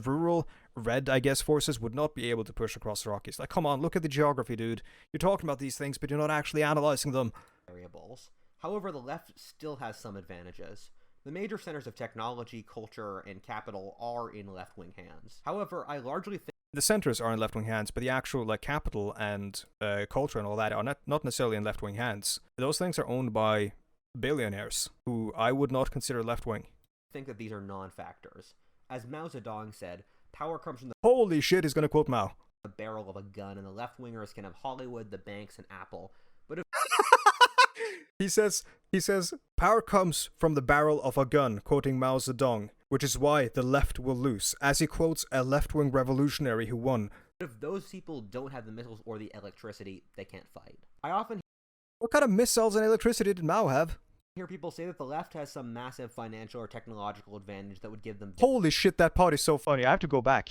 A: rural red, I guess, forces would not be able to push across the Rockies. Like, come on, look at the geography, dude. You're talking about these things, but you're not actually analyzing them.
B: However, the left still has some advantages. The major centers of technology, culture, and capital are in left-wing hands. However, I largely think
A: the centers are in left-wing hands, but the actual like capital and culture and all that are not necessarily in left-wing hands. Those things are owned by billionaires who I would not consider left-wing.
B: that these are non-factors. As Mao Zedong said, power comes from the
A: Holy shit, he's gonna quote Mao.
B: barrel of a gun, and the left-wingers can have Hollywood, the banks, and Apple. But if
A: He says power comes from the barrel of a gun, quoting Mao Zedong, which is why the left will lose, as he quotes a left-wing revolutionary who won.
B: if those people don't have the missiles or the electricity, they can't fight. I often
A: What kind of missiles and electricity did Mao have?
B: hear people say that the left has some massive financial or technological advantage that would give them
A: Holy shit, that part is so funny. I have to go back.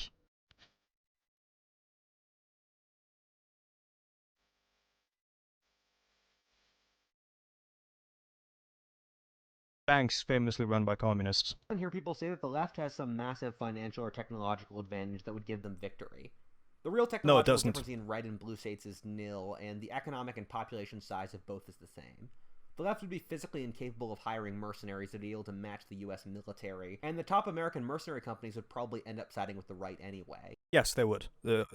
A: Banks famously run by communists.
B: I hear people say that the left has some massive financial or technological advantage that would give them victory. The real technological
A: doesn't.
B: difference in red and blue states is nil, and the economic and population size of both is the same. The left would be physically incapable of hiring mercenaries to be able to match the US military, and the top American mercenary companies would probably end up siding with the right anyway.
A: Yes, they would.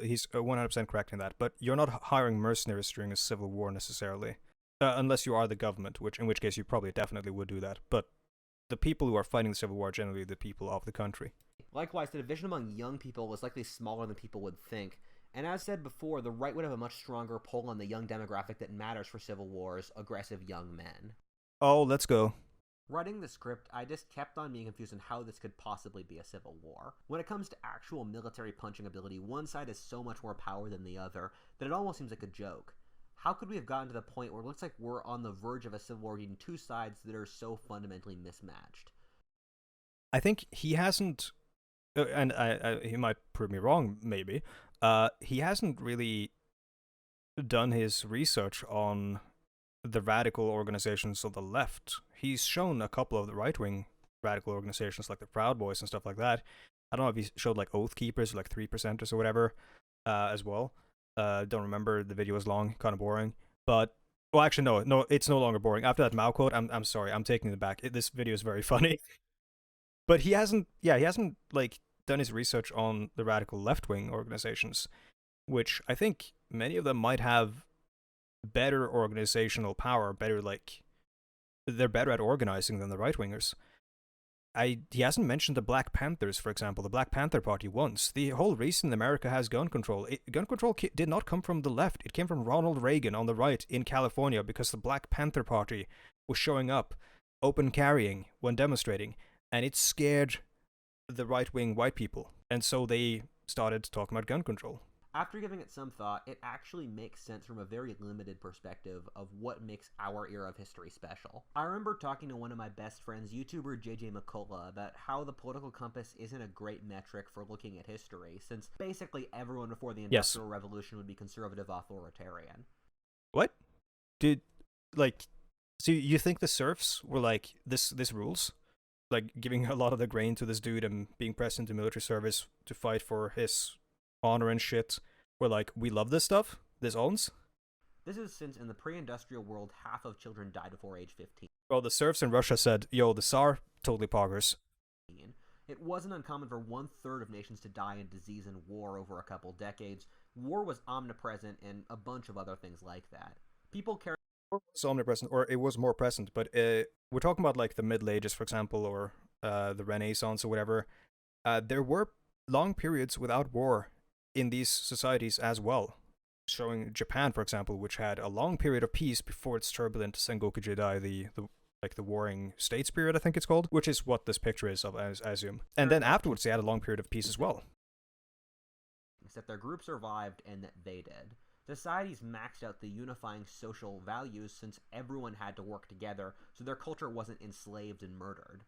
A: He's 100% correct in that. But you're not hiring mercenaries during a civil war necessarily. Unless you are the government, in which case you probably definitely would do that. But the people who are fighting the civil war are generally the people of the country.
B: Likewise, the division among young people was likely smaller than people would think, and as said before, the right would have a much stronger pull on the young demographic that matters for civil wars, aggressive young men.
A: Oh, let's go.
B: Writing the script, I just kept on being confused on how this could possibly be a civil war. When it comes to actual military punching ability, one side has so much more power than the other that it almost seems like a joke. How could we have gotten to the point where it looks like we're on the verge of a civil war between two sides that are so fundamentally mismatched?
A: I think he hasn't, and he might prove me wrong, maybe. He hasn't really done his research on the radical organizations of the left. He's shown a couple of the right-wing radical organizations like the Proud Boys and stuff like that. I don't know if he showed like Oath Keepers, like 3%ers or whatever, as well. Don't remember. The video was long, kind of boring. But well, actually, no, it's no longer boring. After that Mao quote, I'm sorry, I'm taking it back. This video is very funny. But he hasn't like done his research on the radical left-wing organizations, which I think many of them might have better organizational power, they're better at organizing than the right-wingers. He hasn't mentioned the Black Panthers, for example, the Black Panther Party once. The whole reason America has gun control did not come from the left. It came from Ronald Reagan on the right in California because the Black Panther Party was showing up, open carrying when demonstrating, and it scared the right-wing white people. And so they started talking about gun control.
B: After giving it some thought, it actually makes sense from a very limited perspective of what makes our era of history special. I remember talking to one of my best friends, YouTuber JJ McCullough, about how the political compass isn't a great metric for looking at history, since basically everyone before the Industrial Revolution would be conservative authoritarian.
A: What? So you think the serfs were like, this rules? Like, giving a lot of the grain to this dude and being pressed into military service to fight for his honor and shit, we're like, we love this stuff? This owns?
B: This is since in the pre-industrial world, half of children died before age 15.
A: Well, the serfs in Russia said, yo, the Tsar, totally poggers.
B: It wasn't uncommon for 1/3 of nations to die in disease and war over a couple decades. War was omnipresent and a bunch of other things like that. People carried
A: It's omnipresent, or it was more present, but we're talking about like the Middle Ages, for example, or the Renaissance or whatever. There were long periods without war in these societies as well, showing Japan, for example, which had a long period of peace before its turbulent Sengoku Jidai, the warring states period, I think it's called, which is what this picture is of, I assume. And then afterwards, they had a long period of peace as well.
B: that their group survived and that they did. Societies maxed out the unifying social values since everyone had to work together, so their culture wasn't enslaved and murdered.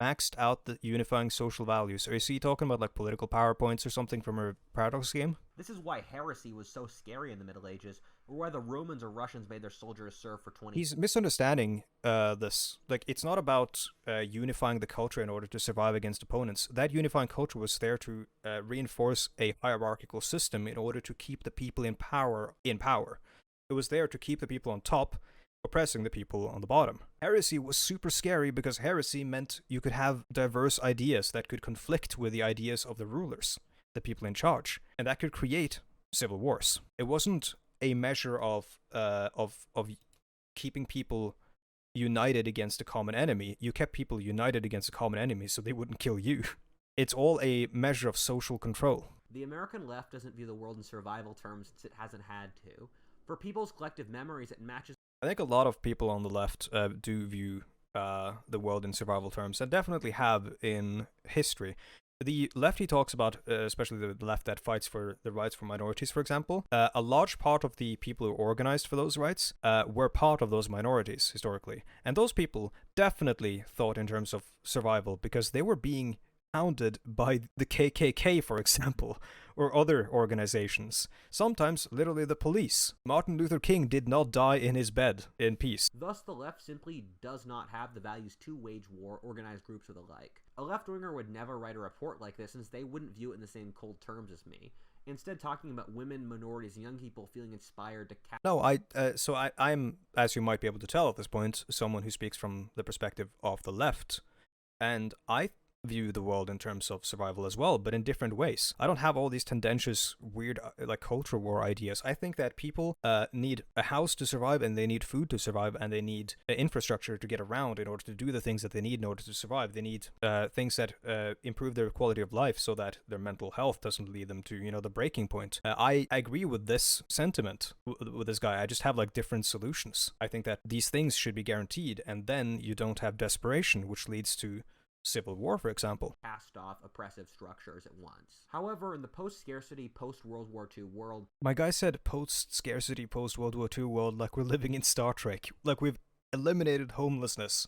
A: Maxed out the unifying social values. Are you talking about like political PowerPoints or something from a Paradox game?
B: This is why heresy was so scary in the Middle Ages, or why the Romans or Russians made their soldiers serve for 20
A: He's misunderstanding this. Like, it's not about unifying the culture in order to survive against opponents. That unifying culture was there to reinforce a hierarchical system in order to keep the people in power in power. It was there to keep the people on top oppressing the people on the bottom. Heresy was super scary because heresy meant you could have diverse ideas that could conflict with the ideas of the rulers, the people in charge, and that could create civil wars. It wasn't a measure of keeping people united against a common enemy. You kept people united against a common enemy so they wouldn't kill you. It's all a measure of social control.
B: The American left doesn't view the world in survival terms since it hasn't had to. For people's collective memories, it matches.
A: I think a lot of people on the left do view the world in survival terms, and definitely have in history. The left he talks about, especially the left that fights for the rights for minorities, for example, a large part of the people who organized for those rights were part of those minorities historically. And those people definitely thought in terms of survival because they were being hounded by the KKK, for example, or other organizations. Sometimes literally the police. Martin Luther King did not die in his bed in peace.
B: Thus, the left simply does not have the values to wage war, organized groups, or the like. A left-winger would never write a report like this since they wouldn't view it in the same cold terms as me. Instead, talking about women, minorities, and young people feeling inspired to
A: No, I'm, as you might be able to tell at this point, someone who speaks from the perspective of the left. And I view the world in terms of survival as well, but in different ways. I don't have all these tendentious, weird, like culture war ideas. I think that people need a house to survive, and they need food to survive, and they need infrastructure to get around in order to do the things that they need in order to survive. They need things that improve their quality of life so that their mental health doesn't lead them to, the breaking point. I agree with this sentiment with this guy. I just have like different solutions. I think that these things should be guaranteed, and then you don't have desperation, which leads to civil war, for example.
B: Cast off oppressive structures at once. However, in the post-scarcity, post-World War II world...
A: My guy said post-scarcity, post-World War II world like we're living in Star Trek. Like we've eliminated homelessness,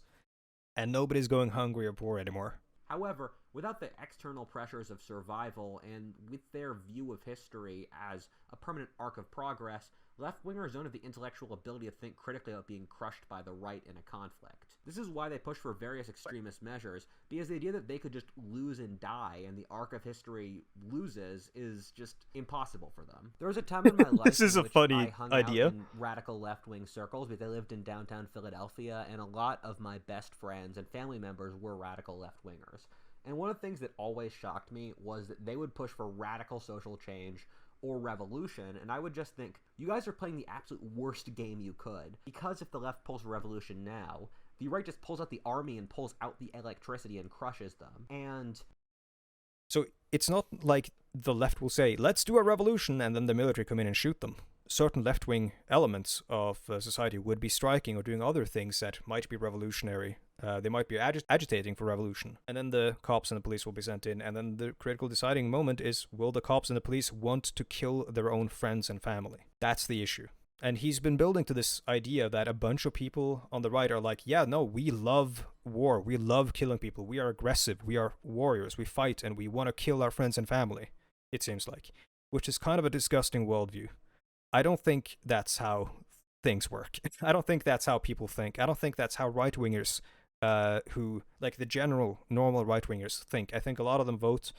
A: and nobody's going hungry or poor anymore.
B: However, without the external pressures of survival, and with their view of history as a permanent arc of progress, left-wingers don't have the intellectual ability to think critically about being crushed by the right in a conflict. This is why they push for various extremist measures, because the idea that they could just lose and die and the arc of history loses is just impossible for them. There was a time in my life
A: this is
B: in
A: a
B: which
A: funny
B: I hung
A: idea.
B: out in radical left-wing circles, because I lived in downtown Philadelphia, and a lot of my best friends and family members were radical left-wingers. And one of the things that always shocked me was that they would push for radical social change or revolution, and I would just think, you guys are playing the absolute worst game you could. Because if the left pulls for revolution now, the right just pulls out the army and pulls out the electricity and crushes them. And
A: so it's not like the left will say, let's do a revolution, and then the military come in and shoot them. Certain left-wing elements of society would be striking or doing other things that might be revolutionary. They might be agitating for revolution. And then the cops and the police will be sent in. And then the critical deciding moment is, will the cops and the police want to kill their own friends and family? That's the issue. And he's been building to this idea that a bunch of people on the right are like, yeah, no, we love war. We love killing people. We are aggressive. We are warriors. We fight and we want to kill our friends and family, it seems like. Which is kind of a disgusting worldview. I don't think that's how things work. I don't think that's how people think. I don't think that's how right-wingers who, like the general, normal right-wingers think. I think a lot of them vote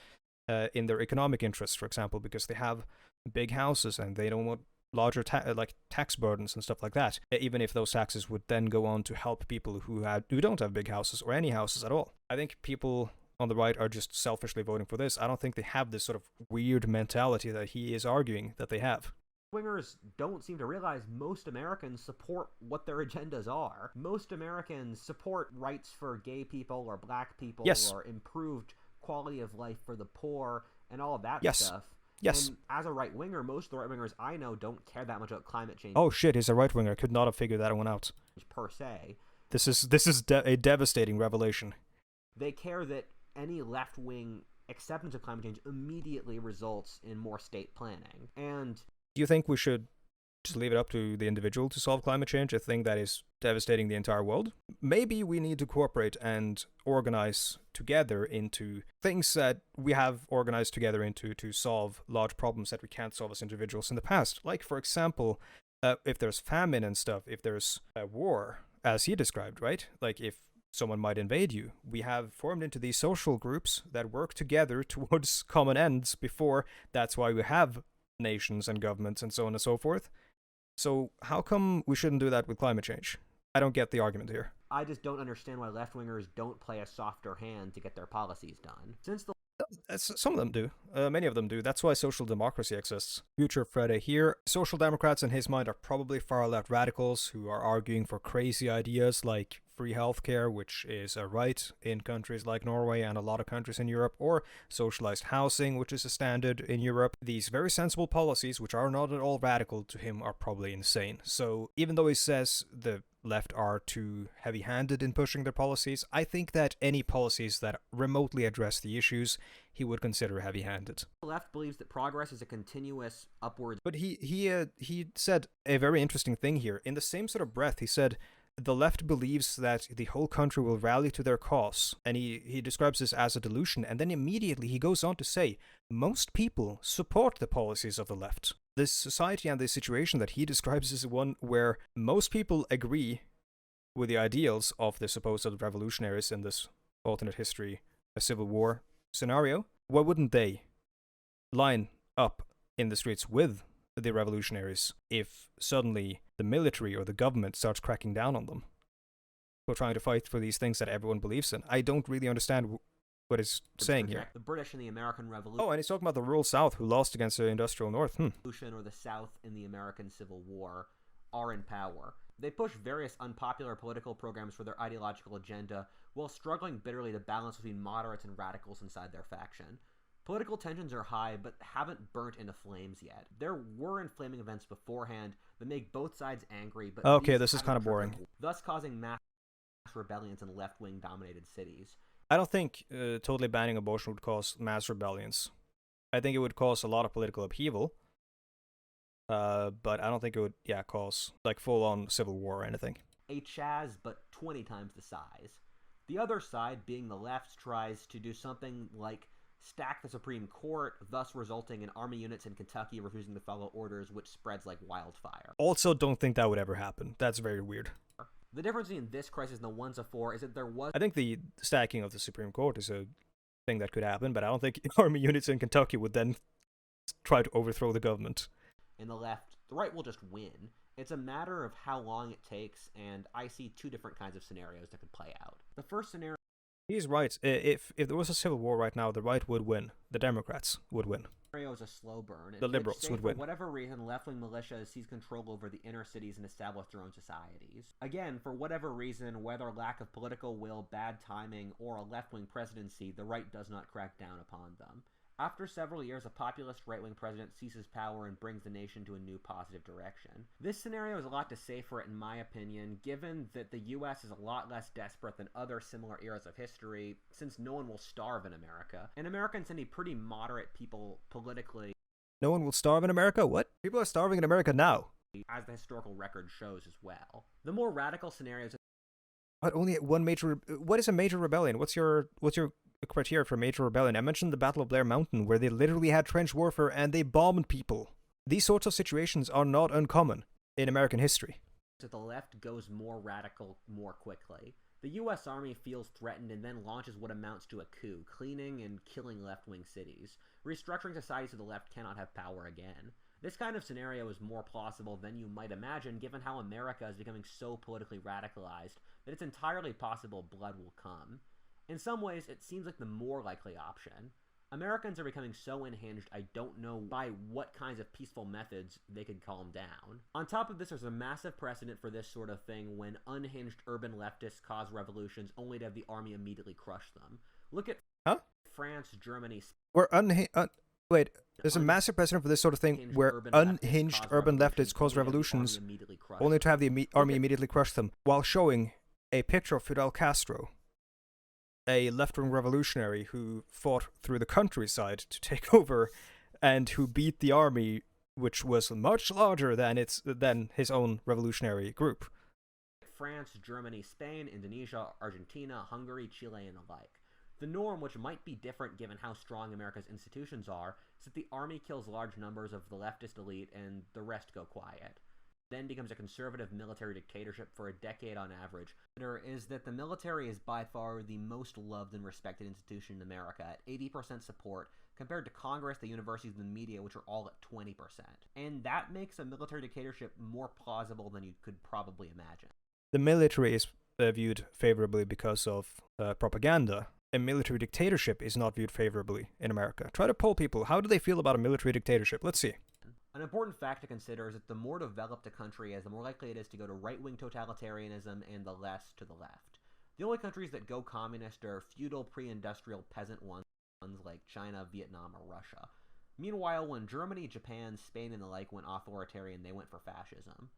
A: in their economic interests, for example, because they have big houses and they don't want larger tax burdens and stuff like that, even if those taxes would then go on to help people who don't have big houses or any houses at all. I think people on the right are just selfishly voting for this. I don't think they have this sort of weird mentality that he is arguing that they have.
B: Wingers don't seem to realize most Americans support what their agendas are. Most Americans support rights for gay people or black people,
A: yes,
B: or improved quality of life for the poor and all of that
A: yes,
B: stuff.
A: Yes.
B: And as a right-winger, most of the right-wingers I know don't care that much about climate change.
A: Oh shit, he's a right-winger. I could not have figured that one out.
B: Per se.
A: This is a devastating revelation.
B: They care that any left-wing acceptance of climate change immediately results in more state planning. And
A: Do you think we should just leave it up to the individual to solve climate change, a thing that is devastating the entire world? Maybe we need to cooperate and organize together into things that we have organized together into to solve large problems that we can't solve as individuals in the past. Like, for example, if there's famine and stuff, if there's a war, as he described, right? Like, if someone might invade you, we have formed into these social groups that work together towards common ends before. That's why we have nations and governments and so on and so forth. So how come we shouldn't do that with climate change? I don't get the argument here.
B: I just don't understand why left-wingers don't play a softer hand to get their policies done. Since the
A: Some of them do. Many of them do. That's why social democracy exists. Future Freddy here. Social democrats in his mind are probably far-left radicals who are arguing for crazy ideas like free healthcare, which is a right in countries like Norway and a lot of countries in Europe, or socialized housing, which is a standard in Europe. These very sensible policies, which are not at all radical to him, are probably insane. So even though he says the left are too heavy-handed in pushing their policies, I think that any policies that remotely address the issues he would consider heavy-handed.
B: left believes that progress is a continuous upward.
A: But he said a very interesting thing here. In the same sort of breath, he said the left believes that the whole country will rally to their cause, and he describes this as a delusion, and then immediately he goes on to say most people support the policies of the left. This society and this situation that he describes is one where most people agree with the ideals of the supposed revolutionaries in this alternate history, a civil war scenario. Why wouldn't they line up in the streets with the revolutionaries if suddenly the military or the government starts cracking down on them for trying to fight for these things that everyone believes in? I don't really understand what he's saying here.
B: The British in the American Revolution.
A: Oh, and he's talking about the rural South who lost against the industrial North.
B: Or the South in the American Civil War are in power. They push various unpopular political programs for their ideological agenda while struggling bitterly to balance between moderates and radicals inside their faction. Political tensions are high, but haven't burnt into flames yet. There were inflaming events beforehand that make both sides angry, but
A: okay, this is kind of boring.
B: Thus causing mass rebellions in left-wing dominated cities.
A: I don't think totally banning abortion would cause mass rebellions. I think it would cause a lot of political upheaval, but I don't think it would, cause like full-on civil war or anything.
B: A Chaz, but 20 times the size. The other side, being the left, tries to do something like stack the Supreme Court, thus resulting in army units in Kentucky refusing to follow orders, which spreads like wildfire.
A: Also, don't think that would ever happen. That's very weird.
B: The difference between this crisis and the ones before is that there was...
A: I think the stacking of the Supreme Court is a thing that could happen, but I don't think army units in Kentucky would then try to overthrow the government.
B: In the left, the right will just win. It's a matter of how long it takes, and I see two different kinds of scenarios that could play out. The first scenario...
A: He's right. If there was a civil war right now, the right would win. The Democrats would win.
B: Is a slow burn.
A: The liberals would win.
B: For whatever reason, left-wing militias seize control over the inner cities and establish their own societies. Again, for whatever reason, whether lack of political will, bad timing, or a left-wing presidency, the right does not crack down upon them. After several years, a populist right-wing president seizes power and brings the nation to a new positive direction. This scenario is a lot to say for it, in my opinion, given that the U.S. is a lot less desperate than other similar eras of history, since no one will starve in America, and Americans tend to be pretty moderate people politically.
A: No one will starve in America? What? People are starving in America now.
B: As the historical record shows as well. The more radical scenarios...
A: But only one major... What is a major rebellion? What's your criteria for major rebellion? I mentioned the Battle of Blair Mountain, where they literally had trench warfare and they bombed people. These sorts of situations are not uncommon in American history.
B: So the left goes more radical more quickly. The U.S. Army feels threatened and then launches what amounts to a coup, cleaning and killing left-wing cities. Restructuring society so the left cannot have power again. This kind of scenario is more plausible than you might imagine, given how America is becoming so politically radicalized that it's entirely possible blood will come. In some ways, it seems like the more likely option. Americans are becoming so unhinged, I don't know by what kinds of peaceful methods they could calm down. On top of this, there's a massive precedent for this sort of thing when unhinged urban leftists cause revolutions only to have the army immediately crush them. Look at France, Germany...
A: Wait, there's a massive precedent for this sort of thing where unhinged urban leftists cause revolutions only to have the army immediately crush them, while showing a picture of Fidel Castro, a left-wing revolutionary who fought through the countryside to take over and who beat the army which was much larger than his own revolutionary group.
B: France, Germany, Spain, Indonesia, Argentina, Hungary, Chile, and the like. The norm, which might be different given how strong America's institutions are, is that the army kills large numbers of the leftist elite and the rest go quiet. Then becomes a conservative military dictatorship for a decade on average. Is that the military is by far the most loved and respected institution in America at 80% support, compared to Congress, the universities, and the media, which are all at 20%. And that makes a military dictatorship more plausible than you could probably imagine.
A: The military is viewed favorably because of propaganda. A military dictatorship is not viewed favorably in America. Try to poll people. How do they feel about a military dictatorship? Let's see.
B: An important fact to consider is that the more developed a country is, the more likely it is to go to right-wing totalitarianism and the less to the left. The only countries that go communist are feudal pre-industrial peasant ones like China, Vietnam, or Russia. Meanwhile, when Germany, Japan, Spain, and the like went authoritarian, they went for fascism.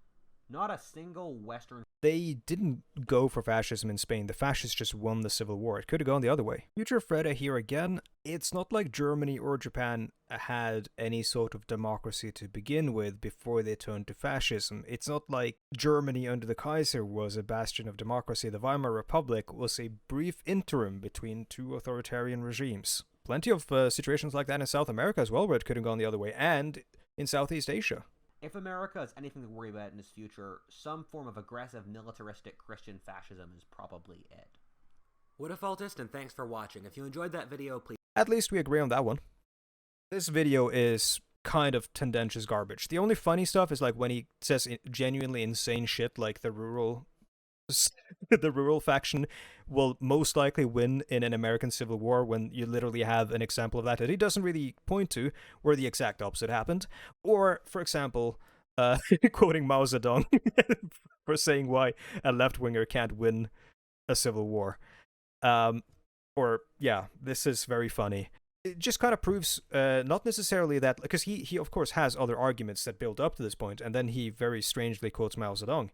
B: Not a single Western...
A: They didn't go for fascism in Spain. The fascists just won the civil war. It could have gone the other way. Future Freda here again. It's not like Germany or Japan had any sort of democracy to begin with before they turned to fascism. It's not like Germany under the Kaiser was a bastion of democracy. The Weimar Republic was a brief interim between two authoritarian regimes. Plenty of situations like that in South America as well, where it could have gone the other way, and in Southeast Asia.
B: If America has anything to worry about in its future, some form of aggressive, militaristic Christian fascism is probably it. Whatifalthist, and thanks for watching. If you enjoyed that video, please...
A: At least we agree on that one. This video is kind of tendentious garbage. The only funny stuff is like when he says genuinely insane shit like the rural faction will most likely win in an American Civil War, when you literally have an example of that he doesn't really point to, where the exact opposite happened. Or, for example, quoting Mao Zedong for saying why a left-winger can't win a civil war. Or, yeah, this is very funny. It just kind of proves, not necessarily that, because he of course has other arguments that build up to this point, and then he very strangely quotes Mao Zedong.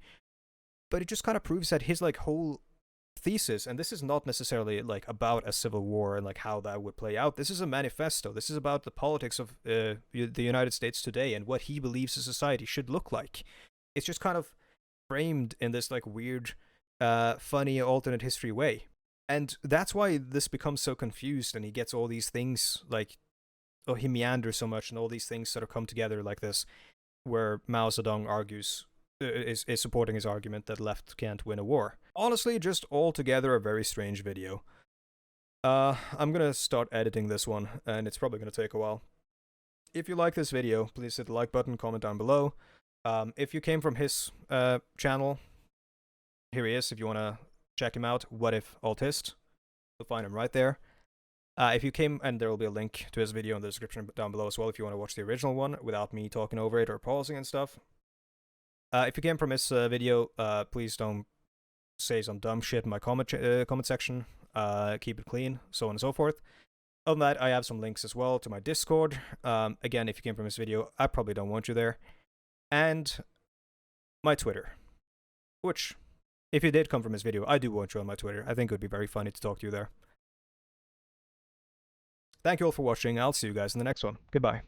A: But it just kind of proves that his like whole thesis, and this is not necessarily like about a civil war and like how that would play out. This is a manifesto. This is about the politics of the United States today and what he believes a society should look like. It's just kind of framed in this like weird, funny alternate history way. And that's why this becomes so confused, and he gets all these things like, oh, he meanders so much, and all these things sort of come together like this, where Mao Zedong argues, is supporting his argument that left can't win a war. Honestly, just altogether a very strange video. I'm gonna start editing this one, and it's probably gonna take a while. If you like this video, please hit the like button, comment down below. If you came from his channel, here he is, if you wanna check him out, Whatifalthist. You'll find him right there. If you came, and there will be a link to his video in the description down below as well if you want to watch the original one without me talking over it or pausing and stuff. If you came from this video, please don't say some dumb shit in my comment section. Keep it clean, so on and so forth. Other than that, I have some links as well to my Discord. Again, if you came from this video, I probably don't want you there. And my Twitter, which, if you did come from this video, I do want you on my Twitter. I think it would be very funny to talk to you there. Thank you all for watching. I'll see you guys in the next one. Goodbye.